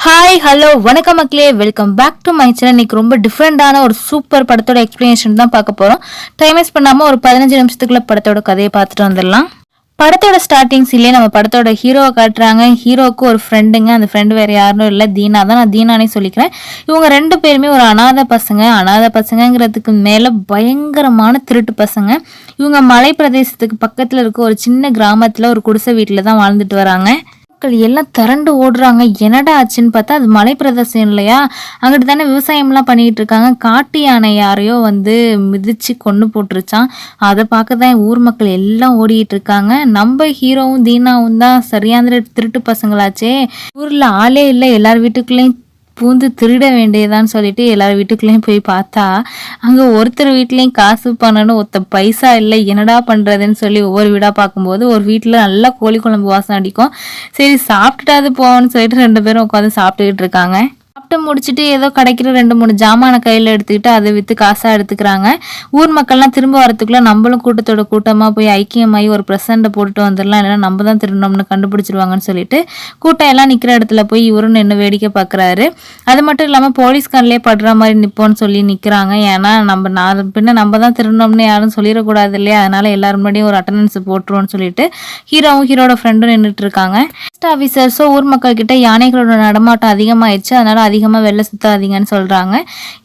Hi hello வணக்கம் மக்களே, welcome back to my channel. இன்னைக்கு ரொம்ப டிஃப்ரெண்டான ஒரு சூப்பர் படத்தோட எக்ஸ்பிளனேஷன் தான் பார்க்க போகிறோம். டைம் வேஸ்ட் பண்ணாமல் ஒரு 15 நிமிஷத்துக்குள்ள படத்தோட கதையை பார்த்துட்டு வந்துடலாம். படத்தோட ஸ்டார்டிங்ஸ்லேயே நம்ம படத்தோட ஹீரோவை காட்டுறாங்க. ஹீரோவுக்கு ஒரு ஃப்ரெண்டுங்க, அந்த ஃப்ரெண்டு வேறு யாரும் இல்லை, தீனா தான். நான் தீனானே சொல்லிக்கிறேன். இவங்க ரெண்டு பேருமே ஒரு அனாதை பசங்கிறதுக்கு மேலே பயங்கரமான திருட்டு பசங்க. இவங்க மலை பிரதேசத்துக்கு பக்கத்தில் இருக்க ஒரு சின்ன கிராமத்தில் ஒரு குடிசை வீட்டில் தான் வாழ்ந்துட்டு வராங்க. எல்லாம் திரண்டு ஓடுறாங்க. என்னடா ஆச்சுன்னு பார்த்தா அது மலை பிரதேசம் இல்லையா, அங்கிட்டு தானே விவசாயம்லாம் பண்ணிட்டு இருக்காங்க. காட்டு யானை யாரையோ மிதிச்சு கொண்டு போட்டுருச்சான். அதை பார்க்க தான் ஊர் மக்கள் எல்லாம் ஓடிட்டு இருக்காங்க. நம்ம ஹீரோவும் தீனாவும் தான் சரியான திருட்டு பசங்களாச்சே. ஊர்ல ஆளே இல்லை, எல்லார் வீட்டுக்குள்ளேயும் பூந்து திருட வேண்டியதான்னு சொல்லிட்டு எல்லாரும் வீட்டுக்குள்ளேயும் போய் பார்த்தா அங்கே ஒருத்தர் வீட்லேயும் காசு பண்ணணும், பைசா இல்லை, என்னடா பண்ணுறதுன்னு சொல்லி ஒவ்வொரு வீடாக பார்க்கும்போது ஒரு வீட்டில் நல்லா கோழி குழம்பு வாசம் அடிக்கும். சரி சாப்பிட்டுட்டாது போவோன்னு சொல்லிட்டு 2 பேரும் உட்காந்து சாப்பிட்டுக்கிட்டு இருக்காங்க. சாப்பிட்டு முடிச்சுட்டு ஏதோ கிடைக்கிற 2-3 ஜாமான கையில் எடுத்துக்கிட்டு அதை விற்று காசாக எடுத்துக்கிறாங்க. ஊர் மக்கள்லாம் திரும்ப வரத்துக்குள்ள நம்மளும் கூட்டத்தோட கூட்டமாக போய் ஐக்கியமாகி ஒரு ப்ரெசண்ட்டை போட்டுட்டு வந்துடலாம், இல்லைன்னா நம்ம தான் திருடணும்னு கண்டுபிடிச்சிருவாங்கன்னு சொல்லிட்டு கூட்டம் எல்லாம் நிற்கிற இடத்துல போய் இவரும் நின்று வேடிக்கை பார்க்குறாரு. அது மட்டும் இல்லாமல் போலீஸ் கண்ணிலே படுற மாதிரி நிற்போன்னு சொல்லி நிற்கிறாங்க. ஏன்னா நம்ம தான் திருடணும்னு யாரும் சொல்லிடக்கூடாது இல்லையா, அதனால எல்லாரும் முன்னாடியும் ஒரு அட்டண்டன்ஸ் போட்டுருவோன்னு சொல்லிட்டு ஹீரோவும் ஹீரோட ஃப்ரெண்டும் நின்றுட்டு இருக்காங்க. ஆஃபீஸர்ஸோ ஊர் மக்கள் கிட்ட யானைகளோட நடமாட்டம் அதிகமாயிடுச்சு, அதனால அதிகமாக வெளில சுத்தாதீங்கன்னு சொல்றாங்க.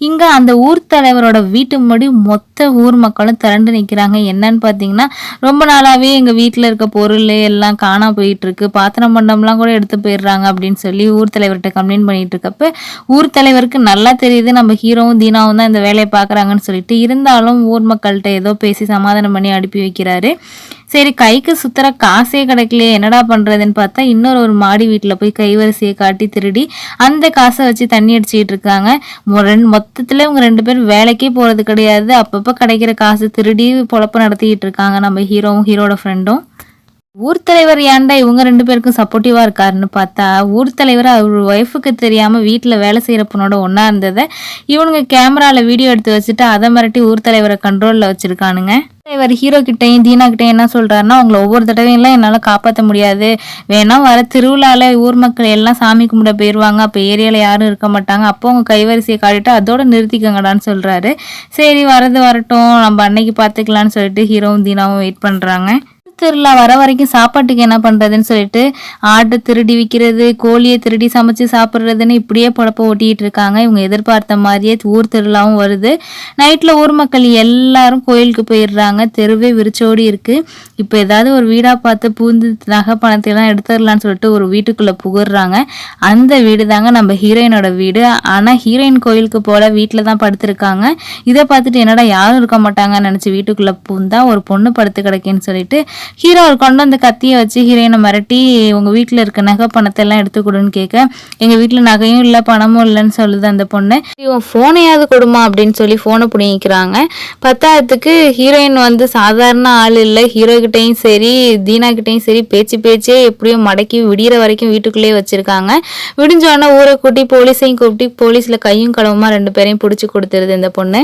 இங்க அந்த ஊர் தலைவரோட வீட்டு முன்னாடி மொத்த ஊர் மக்களும் திரண்டு நிற்கிறாங்க. என்னன்னு பார்த்தீங்கன்னா, ரொம்ப நாளாவே எங்க வீட்டில் இருக்க பொருள் எல்லாம் காணா போயிட்டு இருக்கு, பாத்திரம் பண்டம்லாம் கூட எடுத்து போயிடுறாங்க அப்படின்னு சொல்லி ஊர் தலைவர்கிட்ட கம்ப்ளைண்ட் பண்ணிட்டு இருக்கப்ப ஊர் தலைவருக்கு நல்லா தெரியுது நம்ம ஹீரோவும் தீனாவும் தான் இந்த வேலையை பார்க்குறாங்கன்னு சொல்லிட்டு, இருந்தாலும் ஊர் மக்கள்கிட்ட ஏதோ பேசி சமாதானம் பண்ணி அனுப்பி வைக்கிறாரு. சரி கைக்கு சுத்துற காசே கிடைக்கலையே, என்னடா பண்றதுன்னு பார்த்தா இன்னொரு மாடி வீட்டில் போய் கைவரிசையை காட்டி திருடி அந்த காசை வச்சு தண்ணி அடிச்சுக்கிட்டு இருக்காங்க. மொத்தத்துல இவங்க 2 பேரும் வேலைக்கே போறது கிடையாது, அப்பப்போ கிடைக்கிற காசு திருடி பொழப்பு நடத்திக்கிட்டு இருக்காங்க நம்ம ஹீரோவும் ஹீரோட ஃப்ரெண்டும். ஊர் தலைவர் ஏன்டா இவங்க 2 பேருக்கும் சப்போர்ட்டிவா இருக்காருன்னு பார்த்தா, ஊர் தலைவர் அவர் ஒய்ஃபுக்கு தெரியாம வீட்டில் வேலை செய்யற பொண்ணோட ஒன்னா இருந்ததை இவனுங்க கேமரால வீடியோ எடுத்து வச்சுட்டு அதை மிரட்டி ஊர் தலைவரை கண்ட்ரோல்ல வச்சிருக்கானுங்க. இவர் ஹீரோ கிட்டையும் தீனா கிட்டையும் என்ன சொல்றாருன்னா, அவங்களை ஒவ்வொரு தடவையும் எல்லாம் என்னால் காப்பாற்ற முடியாது, வேணா வர திருவிழால ஊர் மக்கள் எல்லாம் சாமி கும்பிட போயிடுவாங்க, அப்போ ஏரியாவில் யாரும் இருக்க மாட்டாங்க, அப்போ அவங்க கைவரிசையை காட்டிட்டு அதோட நிறுத்திக்கங்கடான்னு சொல்றாரு. சரி வரட்டும், நம்ம அன்னைக்கு பார்த்துக்கலான்னு சொல்லிட்டு ஹீரோவும் தீனாவும் வெயிட் பண்றாங்க. திருவிழா வர வரைக்கும் சாப்பாட்டுக்கு என்ன பண்றதுன்னு சொல்லிட்டு ஆட்டை திருடி விற்கிறது, கோழியை திருடி சமைச்சு சாப்பிட்றதுன்னு இப்படியே பொழப்ப ஓட்டிட்டு இருக்காங்க. இவங்க எதிர்பார்த்த மாதிரியே ஊர் திருவிழாவும் வருது. நைட்ல ஊர் மக்கள் எல்லாரும் கோயிலுக்கு போயிடுறாங்க. தெருவே விரிச்சோடி இருக்கு. இப்போ ஏதாவது ஒரு வீடா பார்த்து பூந்து நகை பணத்தை எல்லாம் எடுத்துடலான்னு சொல்லிட்டு ஒரு வீட்டுக்குள்ள புகுறாங்க. அந்த வீடு தாங்க நம்ம ஹீரோயினோட வீடு. ஆனா ஹீரோயின் கோயிலுக்கு போல வீட்டுல தான் படுத்திருக்காங்க. இதை பார்த்துட்டு என்னடா யாரும் இருக்க மாட்டாங்கன்னு நினைச்சு வீட்டுக்குள்ள பூந்தா ஒரு பொண்ணு படுத்து கிடக்கேன்னு சொல்லிட்டு ஹீரோ கொண்டு அந்த கத்தியை வச்சு ஹீரோயினை மிரட்டி உங்க வீட்டுல இருக்க நகை பணத்தை எல்லாம் எடுத்து கொடுன்னு கேட்க, எங்க வீட்டுல நகையும் இல்லை பணமும் இல்லைன்னு சொல்லுது அந்த பொண்ணு. இவன் போனையாவது கொடுமா அப்படின்னு சொல்லி போனை பிடிக்கிறாங்க. 10ஆவதுக்கு ஹீரோயின் சாதாரண ஆள் இல்லை, ஹீரோ கிட்டையும் சரி தீனா கிட்டையும் சரி பேச்சே எப்படியும் மடக்கி விடிகிற வரைக்கும் வீட்டுக்குள்ளேயே வச்சிருக்காங்க. விடிஞ்சோடனே ஊரை கூட்டி போலீஸையும் கூப்பிட்டு போலீஸ்ல கையும் களவுமா 2 பேரையும் பிடிச்சி கொடுத்துருது இந்த பொண்ணு.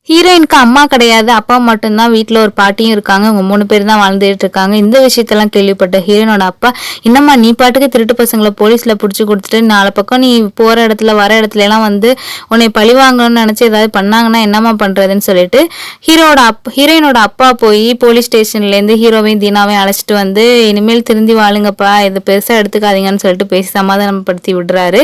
ஹீரோயினுக்கு அம்மா கிடையாது, அப்பா மட்டும்தான், வீட்டில் ஒரு பாட்டியும் இருக்காங்க. அவங்க 3 பேர் தான் வாழ்ந்துட்டு இருக்காங்க. இந்த விஷயத்தெல்லாம் கேள்விப்பட்ட ஹீரோயினோட அப்பா, என்னம்மா நீ பாட்டுக்கு திருட்டு பசங்களை போலீஸ்ல பிடிச்சி கொடுத்துட்டு 4 பக்கம் நீ போற இடத்துல வர இடத்துல எல்லாம் உன்னை பழி வாங்கணும்னு நினைச்சு ஏதாவது பண்ணாங்கன்னா என்னம்மா பண்றதுன்னு சொல்லிட்டு ஹீரோயினோட அப்பா போய் போலீஸ் ஸ்டேஷன்ல இருந்து ஹீரோவையும் தீனாவையும் அழைச்சிட்டு இனிமேல் திருந்தி வாழுங்கப்பா, இதை பெருசா எடுத்துக்காதீங்கன்னு சொல்லிட்டு பேசி சமாதானப்படுத்தி விடுறாரு.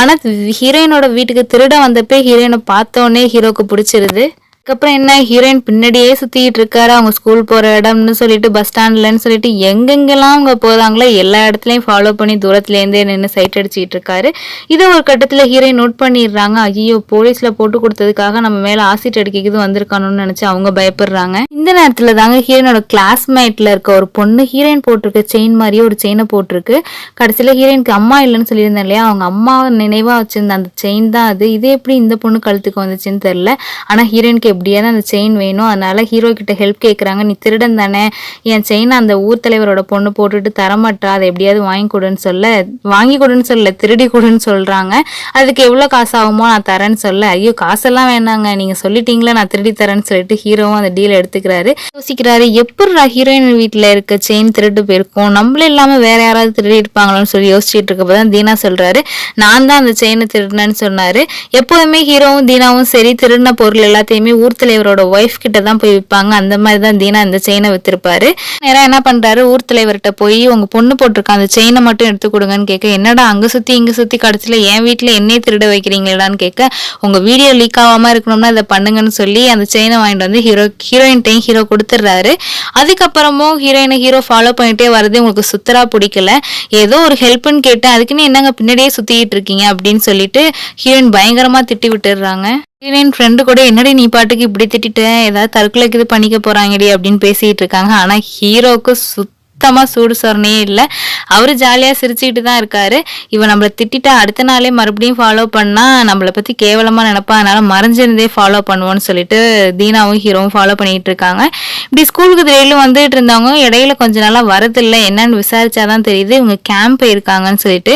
ஆனா ஹீரோயினோட வீட்டுக்கு திருட வந்தப்ப ஹீரோயினை பார்த்தோன்னே ஹீரோக்கு பிடிச்சிருது. அதுக்கப்புறம் என்ன, ஹீரோயின் பின்னாடியே சுத்திட்டு இருக்காரு. அவங்க ஸ்கூல் போற இடம்னு சொல்லிட்டு பஸ் ஸ்டாண்ட்லன்னு சொல்லிட்டு எங்கெங்கெல்லாம் அவங்க போறாங்களோ எல்லா இடத்துலயும் ஃபாலோ பண்ணி தூரத்துல இருந்தே நின்று சைட் அடிச்சுட்டு இருக்காரு. இதை ஒரு கட்டத்துல ஹீரோயின் நோட் பண்ணிடுறாங்க. ஐயோ போலீஸ்ல போட்டு கொடுத்ததுக்காக நம்ம மேல ஆசிட் அடிக்கிறது வந்திருக்கானுன்னு நினைச்சு அவங்க பயப்படுறாங்க. இந்த நேரத்துல தாங்க ஹீரோயினோட கிளாஸ்மேட்ல இருக்க ஒரு பொண்ணு ஹீரோயின் போட்டிருக்க செயின் மாதிரியே ஒரு செயினை போட்டிருக்கு. கடைசியில ஹீரோயினுக்கு அம்மா இல்லைன்னு சொல்லியிருந்தேன் இல்லையா, அவங்க அம்மா நினைவா வச்சிருந்த அந்த செயின் தான் அது. இது எப்படி இந்த பொண்ணு கழுத்துக்கு வந்துச்சுன்னு தெரியல. ஆனா ஹீரோயினுக்கு எப்படியாவது அந்த செயின் வேணும். அதனால ஹீரோ கிட்ட ஹெல்ப் கேட்குறாங்க. நீ திருடன் தானே, என் செயினை அந்த ஊர் தலைவரோட பொண்ணு போட்டுட்டு தரமாட்டா, அதை எப்படியாவது வாங்கி கொடுன்னு சொல்ல திருடி கொடுன்னு சொல்கிறாங்க. அதுக்கு எவ்வளோ காசு ஆகுமோ நான் தரேன்னு சொல்ல, ஐயோ காசெல்லாம் வேணாங்க, நீங்கள் சொல்லிட்டீங்களா நான் திருடி தரேன்னு சொல்லிட்டு ஹீரோவும் அந்த டீல் எடுத்துக்கிறாரு. யோசிக்கிறாரு, எப்படிடா ஹீரோயின் வீட்டில் இருக்க செயின் திருட்டு போயிருக்கும், நம்மள இல்லாமல் வேற யாராவது திருடி இருப்பாங்களோன்னு சொல்லி யோசிச்சுட்டு இருக்கப்போ தான் தீனா சொல்கிறாரு, நான் தான் அந்த செயினை திருடினேன்னு சொன்னார். எப்போதுமே ஹீரோவும் தீனாவும் சரி திருடின பொருள் எல்லாத்தையுமே ஊர் தலைவரோட ஒய்ஃப் கிட்ட தான் போய் விற்பாங்க. அந்த மாதிரி தான் தீனா இந்த செயினை வித்திருப்பாரு. நேரம் என்ன பண்றாரு, ஊர் தலைவர்கிட்ட போய் உங்க பொண்ணு போட்டிருக்க அந்த செயினை மட்டும் எடுத்து கொடுங்கன்னு கேட்க, என்னடா அங்க சுத்தி இங்க சுத்தி கடைசியில என் வீட்டுல என்னையே திருட வைக்கிறீங்களான்னு கேட்க, உங்க வீடியோ லீக் ஆகாம இருக்கணும்னா இதை பண்ணுங்கன்னு சொல்லி அந்த செயினை வாங்கிட்டு வந்து ஹீரோயின்ட்டையும் ஹீரோ கொடுத்துட்றாரு. அதுக்கப்புறமும் ஹீரோ ஃபாலோ பண்ணிட்டே வர்றது உங்களுக்கு சுத்தரா பிடிக்கல, ஏதோ ஒரு ஹெல்ப்னு கேட்டேன், அதுக்குன்னு என்னங்க பின்னாடியே சுத்திட்டு இருக்கீங்க அப்படின்னு சொல்லிட்டு ஹீரோயின் பயங்கரமா திட்டி விட்டுடுறாங்க. ஹீரோயின் ஃப்ரெண்டு கூட என்னடி நீ பாட்டுக்கு இப்படி திட்டிட்ட, ஏதாவது தற்கொலைக்கு இது பண்ணிக்க போறாங்கடி அப்படின்னு பேசிட்டு இருக்காங்க. ஆனா ஹீரோக்கு சுத்தமா சூடு சொரணையே இல்லை. அவரு ஜாலியா சிரிச்சுக்கிட்டு தான் இருக்காரு. இவன் நம்மளை திட்டிட்டா அடுத்த நாளே மறுபடியும் ஃபாலோ பண்ணா நம்மளை பத்தி கேவலமா நினைப்பா, அதனால மறைஞ்சிருந்தே ஃபாலோ பண்ணுவோன்னு சொல்லிட்டு தீனாவும் ஹீரோவும் ஃபாலோ பண்ணிட்டு இருக்காங்க. இப்படி ஸ்கூலுக்கு திடீர்னு வந்துட்டு இருந்தவங்க இடையில கொஞ்ச நாளா வரதில்லை, என்னன்னு விசாரிச்சாதான் தெரியுது இவங்க கேம்ப் போயிருக்காங்கன்னு சொல்லிட்டு.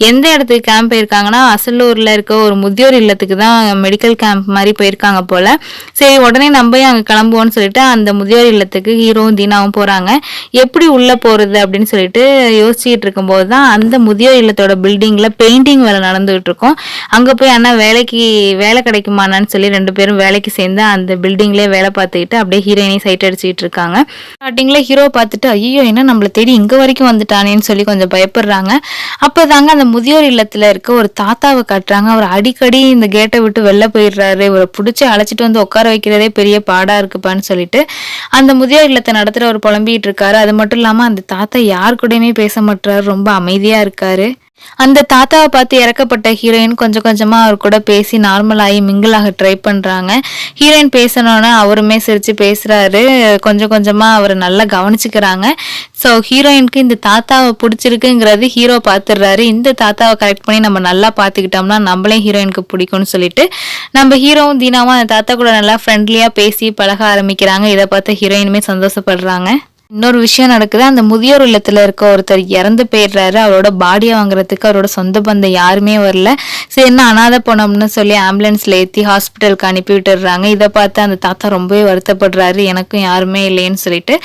எந்த இடத்துக்கு கேம்ப் போயிருக்காங்கன்னா அசலூர்ல இருக்க ஒரு முதியோர் இல்லத்துக்கு தான் மெடிக்கல் கேம்ப் மாதிரி போயிருக்காங்க போல. சரி உடனே நம்ம அங்க கிளம்புவோம்னு சொல்லிட்டு அந்த முதியோர் இல்லத்துக்கு ஹீரோவும் தீனாவும் போறாங்க. எப்படி உள்ள போறது அப்படின்னு சொல்லிட்டு யோசிச்சுட்டு இருக்கும்போது தான் அந்த முதியோர் இல்லத்தோட பில்டிங்ல பெயிண்டிங் வேலை நடந்துகிட்டு இருக்கும். அங்க போய் அண்ணா வேலை கிடைக்குமான்னு சொல்லி 2 பேரும் வேலைக்கு சேர்ந்து அந்த பில்டிங்லயே வேலை பார்த்துக்கிட்டு அப்படியே ஹீரோயினை சைட் அடிச்சுட்டு இருக்காங்க. ஸ்டார்டிங்ல ஹீரோ பார்த்துட்டு ஐயோ என்ன நம்மள தேடி இங்க வரைக்கும் வந்துட்டானேன்னு சொல்லி கொஞ்சம் பயப்படுறாங்க. அப்பதாங்க அந்த முதியோர் இல்லத்துல இருக்க ஒரு தாத்தாவை காட்டுறாங்க. அவர் அடிக்கடி இந்த கேட்டை விட்டு வெளில போயிடுறாரு, இவரை பிடிச்சி அழைச்சிட்டு வந்து உட்கார வைக்கிறதே பெரிய பாடா இருக்குப்பான்னு சொல்லிட்டு அந்த முதியோர் இல்லத்தை நடத்துற ஒரு புலம்பிட்டு இருக்காரு. அது மட்டும் இல்லாம அந்த தாத்தா யார் கூடயுமே பேச மாட்டாரு, ரொம்ப அமைதியா இருக்காரு. அந்த தாத்தாவை பார்த்து இறக்கப்பட்ட ஹீரோயின் கொஞ்சம் கொஞ்சமா அவர் கூட பேசி நார்மலாகி மிங்கிளாக ட்ரை பண்றாங்க. ஹீரோயின் பேசணும்னா அவருமே சிரிச்சு பேசுறாரு. கொஞ்சம் கொஞ்சமா அவரை நல்லா கவனிச்சுக்கிறாங்க. ஸோ ஹீரோயினுக்கு இந்த தாத்தாவை பிடிச்சிருக்குங்கிறது ஹீரோ பார்த்துடுறாரு. இந்த தாத்தாவை கரெக்ட் பண்ணி நம்ம நல்லா பார்த்துக்கிட்டோம்னா நம்மளே ஹீரோயினுக்கு பிடிக்கும்னு சொல்லிட்டு நம்ம ஹீரோவும் தீனாவும் அந்த தாத்தா கூட நல்லா ஃப்ரெண்ட்லியா பேசி பழக ஆரம்பிக்கிறாங்க. இதை பார்த்து ஹீரோயினுமே சந்தோஷப்படுறாங்க. இன்னொரு விஷயம் நடக்குது. அந்த முதியோர் இல்லத்துல இருக்க ஒருத்தர் இறந்து போயிடுறாரு. அவரோட பாடியை வாங்குறதுக்கு அவரோட சொந்த பந்தம் யாருமே வரல. சரி என்ன அனாதை போனோம்னு சொல்லி ஆம்புலன்ஸ்ல ஏற்றி ஹாஸ்பிட்டலுக்கு அனுப்பி விட்டுடுறாங்க. இதை பார்த்து அந்த தாத்தா ரொம்பவே வருத்தப்படுறாரு, எனக்கும் யாருமே இல்லைன்னு சொல்லிட்டு.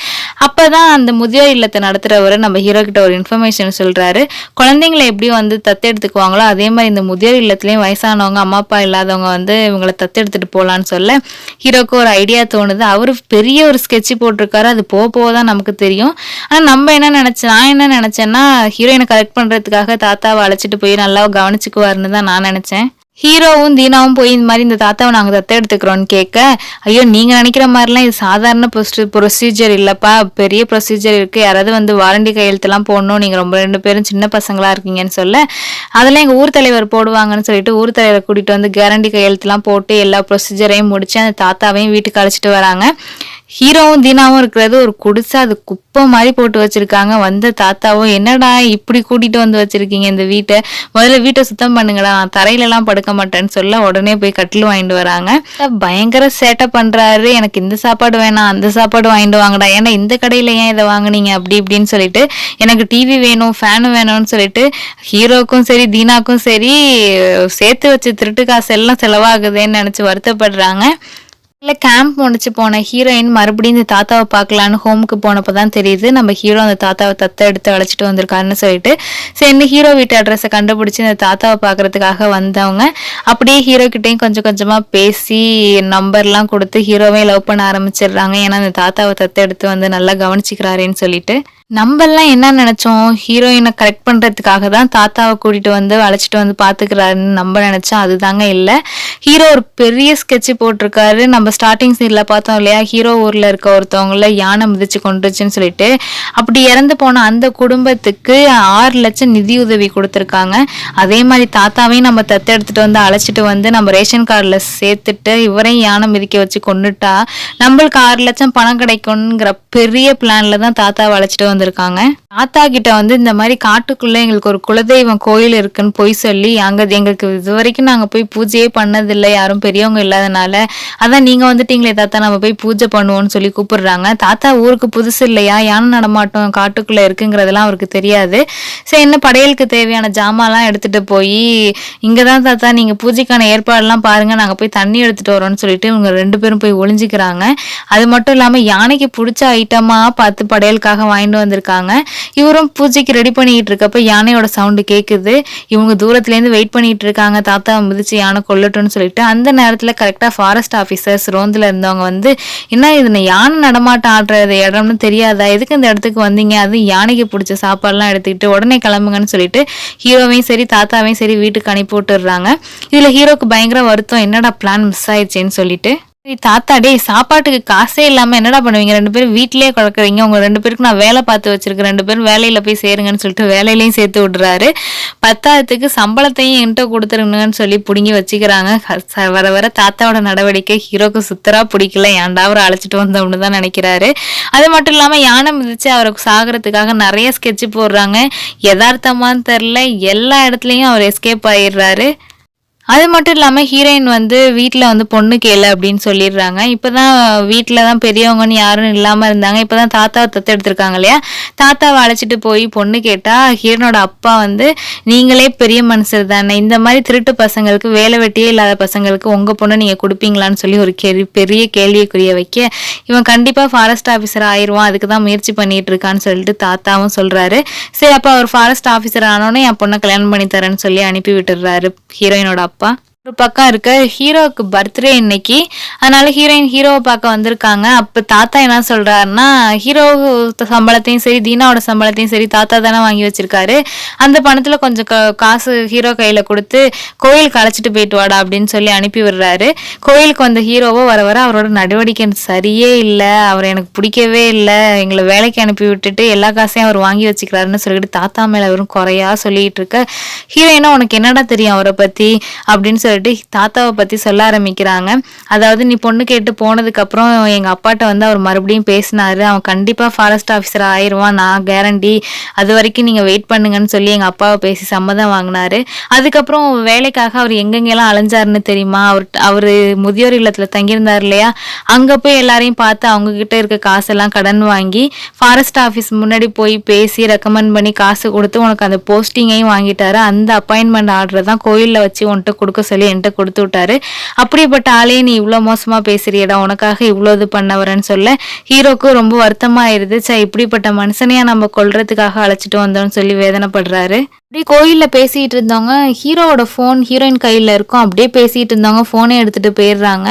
அப்பதான் அந்த முதியோர் இல்லத்தை நடத்துறவரை நம்ம ஹீரோ கிட்ட ஒரு இன்ஃபர்மேஷன் சொல்றாரு. குழந்தைங்களை எப்படி வந்து தத்தெடுத்துக்குவாங்களோ அதே மாதிரி இந்த முதியோர் இல்லத்துலயும் வயசானவங்க அம்மா அப்பா இல்லாதவங்க வந்து இவங்களை தத்தெடுத்துட்டு போலான்னு சொல்ல ஹீரோக்கு ஒரு ஐடியா தோணுது. அவரு பெரிய ஒரு ஸ்கெட்ச் போட்டிருக்காரு. அது போதான் நமக்கு தெரியும். ஆனா நான் என்ன நினைச்சேன்னா ஹீரோயினை கரெக்ட் பண்றதுக்காக தாத்தாவை அழைச்சிட்டு போய் நல்லா கவனிச்சுக்குவாருன்னு தான் நான் நினைச்சேன். ஹீரோவும் தீனாவும் போய் இந்த மாதிரி இந்த தாத்தாவை நாங்கள் தத்த எடுத்துக்கிறோன்னு கேட்க, ஐயோ நீங்கள் நினைக்கிற மாதிரிலாம் இது சாதாரண ப்ரொசீஜர் இல்லைப்பா, பெரிய ப்ரொசீஜர் இருக்குது, யாராவது வந்து வாரண்டி கையெழுத்துலாம் போடணும், நீங்கள் ரொம்ப 2 பேரும் சின்ன பசங்களாக இருக்கீங்கன்னு சொல்ல, அதெல்லாம் எங்கள் ஊர் தலைவர் போடுவாங்கன்னு சொல்லிட்டு ஊர் தலைவரை கூட்டிகிட்டு வந்து கேரண்டி கையெழுத்துலாம் போட்டு எல்லா ப்ரொசீஜரையும் முடிச்சு அந்த தாத்தாவையும் வீட்டுக்கு அழைச்சிட்டு வராங்க. ஹீரோவும் தீனாவும் இருக்கிறது ஒரு குடிசை, அது குப்பை மாதிரி போட்டு வச்சிருக்காங்க. வந்த தாத்தாவும் என்னடா இப்படி கூட்டிட்டு வந்து வச்சிருக்கீங்க இந்த வீட்டை, முதல்ல வீட்டை சுத்தம் பண்ணுங்களா, நான் தரையில எல்லாம் படுக்க மாட்டேன்னு சொல்ல உடனே போய் கட்டில் வாங்கிட்டு வராங்க. பயங்கர சேட்டை பண்றாரு, எனக்கு இந்த சாப்பாடு வேணாம் அந்த சாப்பாடு வாங்கிட்டு வாங்கடா, ஏன்னா இந்த கடையில ஏன் இதை வாங்குனீங்க அப்படி இப்படின்னு சொல்லிட்டு, எனக்கு டிவி வேணும் ஃபேனு வேணும்னு சொல்லிட்டு ஹீரோக்கும் சரி தீனாக்கும் சரி சேர்த்து வச்சு திருட்டு காசு எல்லாம் செலவாகுதுன்னு நினைச்சு வருத்தப்படுறாங்க. இல்லை கேம்ப் முடிச்சு போன ஹீரோயின் மறுபடியும் இந்த தாத்தாவை பார்க்கலான்னு ஹோமுக்கு போனப்போ தான் தெரியுது நம்ம ஹீரோ அந்த தாத்தாவை தத்தை எடுத்து அழைச்சிட்டு வந்திருக்காருன்னு சொல்லிட்டு. சரி இந்த ஹீரோ வீட்டு அட்ரஸை கண்டுபிடிச்சி இந்த தாத்தாவை பார்க்கறதுக்காக வந்தவங்க அப்படியே ஹீரோ கிட்டையும் கொஞ்சம் கொஞ்சமாக பேசி நம்பர்லாம் கொடுத்து ஹீரோவே லவ் பண்ண ஆரம்பிச்சிடுறாங்க. ஏன்னா அந்த தாத்தாவை தத்தை எடுத்து வந்து நல்லா கவனிச்சிக்கிறாருன்னு சொல்லிட்டு. நம்மெல்லாம் என்ன நினைச்சோம், ஹீரோயினை கரெக்ட் பண்றதுக்காக தான் தாத்தாவை கூட்டிட்டு வந்து அழைச்சிட்டு வந்து பாத்துக்கிறாருன்னு நம்ம நினைச்சோம். அதுதாங்க இல்லை. ஹீரோ ஒரு பெரிய ஸ்கெட்ச் போட்டிருக்காரு. நம்ம ஸ்டார்டிங் சீன்ல பார்த்தோம் இல்லையா, ஹீரோ ஊர்ல இருக்க ஒருத்தவங்கள யானை மிதிச்சு கொண்டுச்சுன்னு சொல்லிட்டு, அப்படி இறந்து போன அந்த குடும்பத்துக்கு 6 லட்சம் நிதி உதவி கொடுத்துருக்காங்க. அதே மாதிரி தாத்தாவையும் நம்ம தத்தெடுத்துட்டு வந்து அழைச்சிட்டு வந்து நம்ம ரேஷன் கார்டுல சேர்த்துட்டு இவரையும் யானை மிதிக்க வச்சு கொண்டுட்டா நம்மளுக்கு 6 லட்சம் பணம் கிடைக்கும்ங்கிற பெரிய பிளான்ல தான் தாத்தாவை அழைச்சிட்டு வந்து வந்திருக்காங்க. தாத்தா கிட்ட வந்து இந்த மாதிரி காட்டுக்குள்ள எங்களுக்கு ஒரு குலதெய்வம் கோயில் இருக்குன்னு போய் சொல்லி, அங்க எங்களுக்கு இது வரைக்கும் நாங்க போய் பூஜையே பண்ணதில்லை, யாரும் பெரியவங்க இல்லாதனால, அதான் நீங்க வந்துட்டீங்களே தாத்தா நம்ம போய் பூஜை பண்ணுவோம்னு சொல்லி கூப்பிடுறாங்க. தாத்தா ஊருக்கு புதுசு இல்லையா, யானை நடமாட்டம் காட்டுக்குள்ள இருக்குங்கிறதெல்லாம் அவருக்கு தெரியாது. சரி, என்ன படையலுக்கு தேவையான ஜாமான்லாம் எடுத்துட்டு போய், இங்கதான் தாத்தா நீங்க பூஜைக்கான ஏற்பாடுலாம் பாருங்க, நாங்க போய் தண்ணி எடுத்துட்டு வரோம்னு சொல்லிட்டு இவங்க 2 பேரும் போய் ஒளிஞ்சுக்கிறாங்க. அது மட்டும் இல்லாம யானைக்கு பிடிச்ச ஐட்டமா பார்த்து படையலுக்காக வாங்கிட்டு வந்திருக்காங்க. இவரும் பூஜைக்கு ரெடி பண்ணிட்டு இருக்கப்ப யானையோட சவுண்டு கேக்குது. இவங்க தூரத்துல இருந்து வெயிட் பண்ணிட்டு இருக்காங்க, தாத்தாவை மிதிச்சு யானை கொல்லட்டும்னு சொல்லிட்டு. அந்த நேரத்துல கரெக்டா ஃபாரஸ்ட் ஆபீசர்ஸ் ரோந்துல இருந்தவங்க வந்து, என்ன இது யானை நடமாட்டம் ஆடுற இடம்னு தெரியாதா, எதுக்கு இந்த இடத்துக்கு வந்தீங்க, அது யானைக்கு பிடிச்ச சாப்பாடுலாம் எடுத்துக்கிட்டு உடனே கிளம்புங்கன்னு சொல்லிட்டு ஹீரோவையும் சரி தாத்தாவையும் சரி வீட்டுக்கு அனுப்பி விட்டுடுறாங்க. இதுல ஹீரோக்கு பயங்கர வருத்தம், என்னடா பிளான் மிஸ் ஆயிடுச்சேன்னு சொல்லிட்டு. தாத்தா டே சாப்பாட்டுக்கு காசே இல்லாம என்னடா பண்ணுவீங்க, 2 பேரும் வீட்லயே குழக்கிறீங்க, உங்க 2 பேருக்கு நான் வேலை பார்த்து வச்சிருக்கேன், 2 பேரும் வேலையில போய் சேருங்கன்னு சொல்லிட்டு வேலையிலையும் சேர்த்து விடுறாரு. 10ஆவதுக்கு சம்பளத்தையும் என்கிட்ட கொடுத்துருங்கன்னு சொல்லி புடுங்கி வச்சுக்கிறாங்க. வர வர தாத்தாவோட நடவடிக்கை ஹீரோக்கு சுத்தரா பிடிக்கல, ஏன்டா அவரை அழைச்சிட்டு வந்தோம்னு தான் நினைக்கிறாரு. அது மட்டும் இல்லாம யானை மிதிச்சு அவருக்கு சாகிறதுக்காக நிறைய ஸ்கெட்ச் போடுறாங்க. யதார்த்தமான்னு தெரியல, எல்லா இடத்துலயும் அவர் எஸ்கேப் ஆயிடுறாரு. அது மட்டும் இல்லாமல் ஹீரோயின் வந்து வீட்டில் வந்து பொண்ணு கேளு அப்படின்னு சொல்லிடுறாங்க. இப்போ தான் வீட்டில் தான் பெரியவங்கன்னு யாரும் இல்லாமல் இருந்தாங்க. இப்போ தான் தாத்தாவை தத்தெடுத்திருக்காங்க இல்லையா, தாத்தாவை அழைச்சிட்டு போய் பொண்ணு கேட்டால் ஹீரோனோட அப்பா வந்து, நீங்களே பெரிய மனுஷர் தானே, இந்த மாதிரி திருட்டு பசங்களுக்கு வேலை வெட்டியே இல்லாத பசங்களுக்கு உங்கள் பொண்ணு நீங்கள் கொடுப்பீங்களான்னு சொல்லி ஒரு பெரிய கேள்விக்குரிய வைக்க, இவன் கண்டிப்பாக ஃபாரஸ்ட் ஆஃபீஸர் ஆயிடுவான், அதுக்கு தான் முயற்சி பண்ணிட்டு இருக்கான்னு சொல்லிட்டு தாத்தாவும் சொல்கிறாரு. சரி, அப்போ அவர் ஃபாரஸ்ட் ஆஃபீஸர் ஆனோடனே என் பொண்ணை கல்யாணம் பண்ணி தரேன்னு சொல்லி அனுப்பி விட்டுடுறாரு ஹீரோயினோட அப்பா. ஒரு பக்கம் இருக்க ஹீரோவுக்கு பர்த்டே இன்னைக்கு, அதனால ஹீரோயின் ஹீரோவை பார்க்க வந்திருக்காங்க. அப்ப தாத்தா என்ன சொல்றாருன்னா, ஹீரோ சம்பளத்தையும் சரி தீனாவோட சம்பளத்தையும் சரி தாத்தா தானே வாங்கி வச்சிருக்காரு, அந்த பணத்துல கொஞ்சம் காசு ஹீரோ கையில கொடுத்து கோயிலுக்கு அழைச்சிட்டு போயிட்டு வாடா அப்படின்னு சொல்லி அனுப்பி விடுறாரு. கோயிலுக்கு வந்த ஹீரோவோ வர வர அவரோட நடவடிக்கை சரியே இல்லை, அவர் எனக்கு பிடிக்கவே இல்லை, எங்களை வேலைக்கு அனுப்பி விட்டுட்டு எல்லா காசையும் அவர் வாங்கி வச்சுக்கிறாருன்னு சொல்லிட்டு தாத்தா மேல அவரும் குறையா சொல்லிட்டு இருக்க, ஹீரோயினா உனக்கு என்னடா தெரியும் அவரை பத்தி அப்படின்னு சொல்லிட்டு தாத்தாவை பத்தி சொல்ல ஆரம்பிக்கிறாங்க. அதாவது நீ பொண்ணு கேட்டு போனதுக்கு அப்புறம் எங்க அப்பாட்ட வந்து அவர் மறுபடியும் பேசினாரு, அவன் கண்டிப்பா ஃபாரஸ்ட் ஆஃபீஸர் ஆயிடுவான், நான் கேரண்டி, அது வரைக்கும் நீங்க வெயிட் பண்ணுங்கன்னு சொல்லி எங்க அப்பாவை பேசி சம்மதம் வாங்கினாரு. அதுக்கப்புறம் வேலைக்காக அவர் எங்கெங்கெல்லாம் அலைஞ்சாருன்னு தெரியுமா, அவரு முதியோர் இல்லத்துல தங்கியிருந்தார் இல்லையா, அங்க போய் எல்லாரையும் பார்த்து அவங்க கிட்ட இருக்க காசெல்லாம் கடன் வாங்கி ஃபாரஸ்ட் ஆஃபீஸ் முன்னாடி போய் பேசி ரெக்கமெண்ட் பண்ணி காசு கொடுத்து உனக்கு அந்த போஸ்டிங்கையும் வாங்கிட்டாரு. அந்த அப்பாயின்மெண்ட் ஆர்டரை தான் கோயில்ல வச்சு உன்கிட்ட கொடுக்க சொல்லி என்கிட்ட கொடுத்து விட்டாரு. அப்படிப்பட்ட ஆளையே நீ இவ்வளவு மோசமா பேசுறியடா, உனக்காக இவ்வளவு இது பண்ணவரன்னு சொல்ல ஹீரோக்கு ரொம்ப வருத்தமா ஆயிருது. இப்படிப்பட்ட மனுஷனையா நம்ம கொல்றதுக்காக அழைச்சிட்டு வந்தோம்னு சொல்லி வேதனைப்படுறாரு. அப்படியே கோயில்ல பேசிட்டு இருந்தவங்க ஹீரோவோட போன் ஹீரோயின் கையில இருக்கும், அப்படியே பேசிட்டு இருந்தவங்க போனை எடுத்துட்டு போயிடுறாங்க.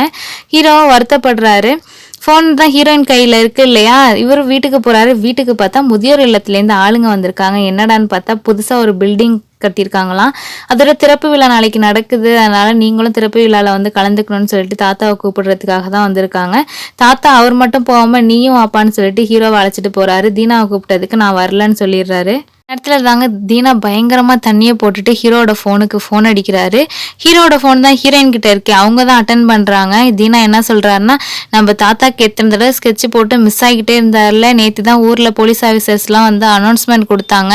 ஹீரோ வருத்தப்படுறாரு. ஃபோன் தான் ஹீரோயின் கையில் இருக்கு இல்லையா, இவர் வீட்டுக்கு போறாரு. வீட்டுக்கு பார்த்தா முதியோர் இல்லத்துலேருந்து ஆளுங்க வந்திருக்காங்க. என்னடான்னு பார்த்தா புதுசாக ஒரு பில்டிங் கட்டியிருக்காங்களாம், அதோட திறப்பு விழா நாளைக்கு நடக்குது, அதனால நீங்களும் திறப்பு விழாவில் வந்து கலந்துக்கணும்னு சொல்லிட்டு தாத்தாவை கூப்பிடுறதுக்காக தான் வந்திருக்காங்க. தாத்தா அவர் மட்டும் போகாமல் நீயும் வாப்பான்னு சொல்லிட்டு ஹீரோவை அழைச்சிட்டு போறாரு. தீனாவை கூப்பிட்டதுக்கு நான் வரலன்னு சொல்லிடுறாரு. இடத்துல தாங்க தீனா பயங்கரமா தண்ணியை போட்டுட்டு ஹீரோட ஃபோனுக்கு ஃபோன் அடிக்கிறாரு. ஹீரோட ஃபோன் தான் ஹீரோயின் கிட்ட இருக்கு, அவங்க தான் அட்டன் பண்றாங்க. தீனா என்ன சொல்றாருன்னா, நம்ம தாத்தாக்கு எத்தனை தடவை ஸ்கெட்ச் போட்டு மிஸ் ஆகிட்டே இருந்தார்ல, நேற்று தான் ஊர்ல போலீஸ் ஆஃபீஸர்ஸ்லாம் வந்து அனௌன்ஸ்மெண்ட் கொடுத்தாங்க,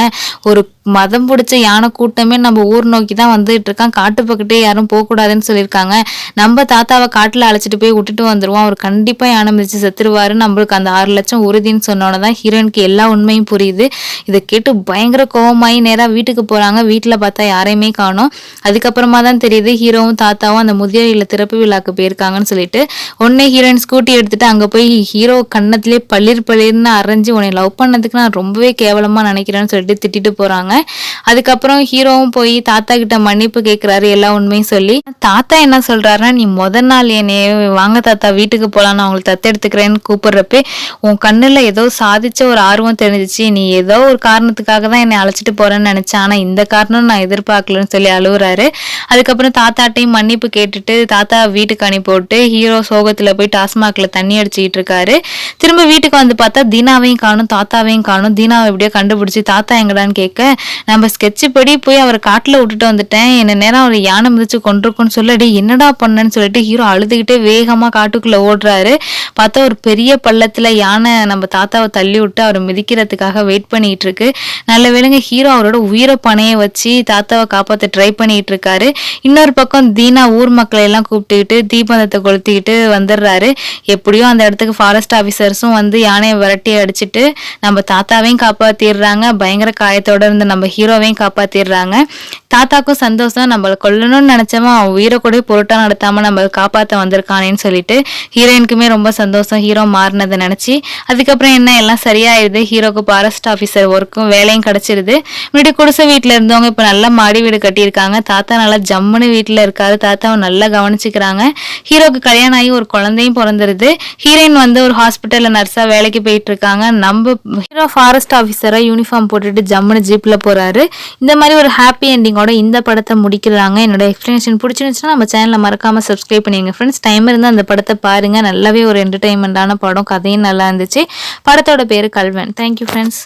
ஒரு மதம் பிடிச்ச யானை கூட்டமே நம்ம ஊர் நோக்கி தான் வந்துட்டு இருக்கான், காட்டு பக்கத்தே யாரும் போகக்கூடாதுன்னு சொல்லியிருக்காங்க, நம்ம தாத்தாவை காட்டுல அழைச்சிட்டு போய் விட்டுட்டு வந்துருவோம், அவர் கண்டிப்பா யானை மிதிச்சு செத்துருவாரு, நம்மளுக்கு அந்த 6 லட்சம் உறுதின்னு சொன்னோன்னதான் ஹீரோயினுக்கு எல்லா உண்மையும் புரியுது. இதை கேட்டு பயங்கர கோவமாயி நேரா வீட்டுக்கு போறாங்க. வீட்டுல பார்த்தா யாரையுமே காணோம். அதுக்கப்புறமா தான் தெரியுது ஹீரோவும் தாத்தாவும் அந்த முதியோர் இல்ல திறப்பு விழாக்கு போயிருக்காங்கன்னு சொல்லிட்டு. உடனே ஹீரோயின் ஸ்கூட்டி எடுத்துட்டு அங்க போய் ஹீரோ கண்ணத்திலே பளிர்னு அரைஞ்சு, உன்னை லவ் பண்ணதுக்கு நான் ரொம்பவே கேவலமா நினைக்கிறேன்னு சொல்லிட்டு திட்டிட்டு போறாங்க. அதுக்கப்புறம் ஹீரோவும் போய் தாத்தா கிட்ட மன்னிப்பு கேட்கிறாரு எல்லா உண்மையும் சொல்லி. தாத்தா என்ன சொல்றாருன்னா, நீ முதல் நாள் என்னைய வாங்க தாத்தா வீட்டுக்கு போலாம், நான் உங்களுக்கு தத்தெடுத்துக்கிறேன்னு கூப்பிடுறப்ப உன் கண்ணுல ஏதோ சாதிச்ச ஒரு ஆர்வம் தெரிஞ்சிச்சு, நீ ஏதோ ஒரு காரணத்துக்காக தான் என்னை அழைச்சிட்டு போறேன்னு நினைச்சேன், ஆனா இந்த காரணம் நான் எதிர்பார்க்கலன்னு சொல்லி அழுகுறாரு. அதுக்கப்புறம் தாத்தாட்டையும் மன்னிப்பு கேட்டுட்டு தாத்தா வீட்டுக்கு அனுப்பிவிட்டு ஹீரோ சோகத்துல போய் டாஸ்மாக்ல தண்ணி அடிச்சுக்கிட்டு இருக்காரு. திரும்ப வீட்டுக்கு வந்து பார்த்தா தீனாவையும் காணும் தாத்தாவையும் காணும். தீனாவை எப்படியோ கண்டுபிடிச்சு தாத்தா எங்கடான்னு கேட்க, நம்ம ஸ்கெட்சு படி போய் அவரை காட்டில் விட்டுட்டு வந்துட்டேன், என்ன நேரம் அவர் யானை மிதிச்சு கொண்டிருக்குன்னு சொல்லி என்னடா பண்ணேன்னு சொல்லிட்டு ஹீரோ அழுதுகிட்டே வேகமாக காட்டுக்குள்ளே ஓடுறாரு. பார்த்தா ஒரு பெரிய பள்ளத்தில் யானை நம்ம தாத்தாவை தள்ளி விட்டு அவரை மிதிக்கிறதுக்காக வெயிட் பண்ணிட்டு இருக்கு. நல்ல வேளைங்க ஹீரோ அவரோட உயிரை பணைய வச்சு தாத்தாவை காப்பாற்ற ட்ரை பண்ணிட்டு இருக்காரு. இன்னொரு பக்கம் தீனா ஊர் மக்களை எல்லாம் கூப்பிட்டுக்கிட்டு தீபந்தத்தை கொளுத்திக்கிட்டு வந்துடுறாரு. எப்படியோ அந்த இடத்துக்கு ஃபாரஸ்ட் ஆஃபீஸர்ஸும் வந்து யானையை விரட்டி அடிச்சுட்டு நம்ம தாத்தாவையும் காப்பாத்திடுறாங்க. பயங்கர காயத்தோட இருந்து நம்ம ஹீரோவையும் காப்பாத்திடுறாங்க. தாத்தாக்கும் சந்தோஷம், நம்மளை கொல்லணும்னு நினைச்சவன் அவன் உயிரை கூட பொருட்டா நடத்தாம நம்ம காப்பாற்ற வந்திருக்கானேன்னு சொல்லிட்டு ஹீரோயினுக்குமே ரொம்ப சந்தோஷம் ஹீரோ மாறினதை நினைச்சு. அதுக்கப்புறம் என்ன எல்லாம் சரியாயிடுது. ஹீரோக்கு ஃபாரஸ்ட் ஆஃபீஸர் ஒர்க்கும் வேலையும் கிடைச்சிருது. முன்னாடி குடிசை வீட்டில் இருந்தவங்க இப்போ நல்லா மாடி வீடு கட்டியிருக்காங்க. தாத்தா நல்லா ஜம்முன்னு வீட்டில் இருக்காரு. தாத்தாவை நல்லா கவனிச்சுக்கிறாங்க. ஹீரோக்கு கல்யாணம் ஆகி ஒரு குழந்தையும் பிறந்துருது. ஹீரோயின் வந்து ஒரு ஹாஸ்பிட்டல்ல நர்ஸா வேலைக்கு போயிட்டு இருக்காங்க. நம்ம ஹீரோ ஃபாரஸ்ட் ஆஃபீஸரா யூனிஃபார்ம் போட்டுட்டு ஜம்முன்னு ஜீப்ல போறாரு. இந்த மாதிரி ஒரு ஹாப்பி எண்டிங்கோட இந்த படத்தை முடிக்கிறாங்க. என்னோட எக்ஸ்பிளனேஷன் பிடிச்சிருந்துச்சுன்னா நம்ம சேனலை மறக்காம சப்ஸ்கிரைப் பண்ணிடுங்க ஃப்ரெண்ட்ஸ். டைம் இருந்தால் அந்த படத்தை பாருங்க. நல்லாவே ஒரு என்டர்டைன்மெண்டான படம், கதையும் நல்லா இருந்துச்சு. படத்தோட பேரு கல்வன். Thank you friends.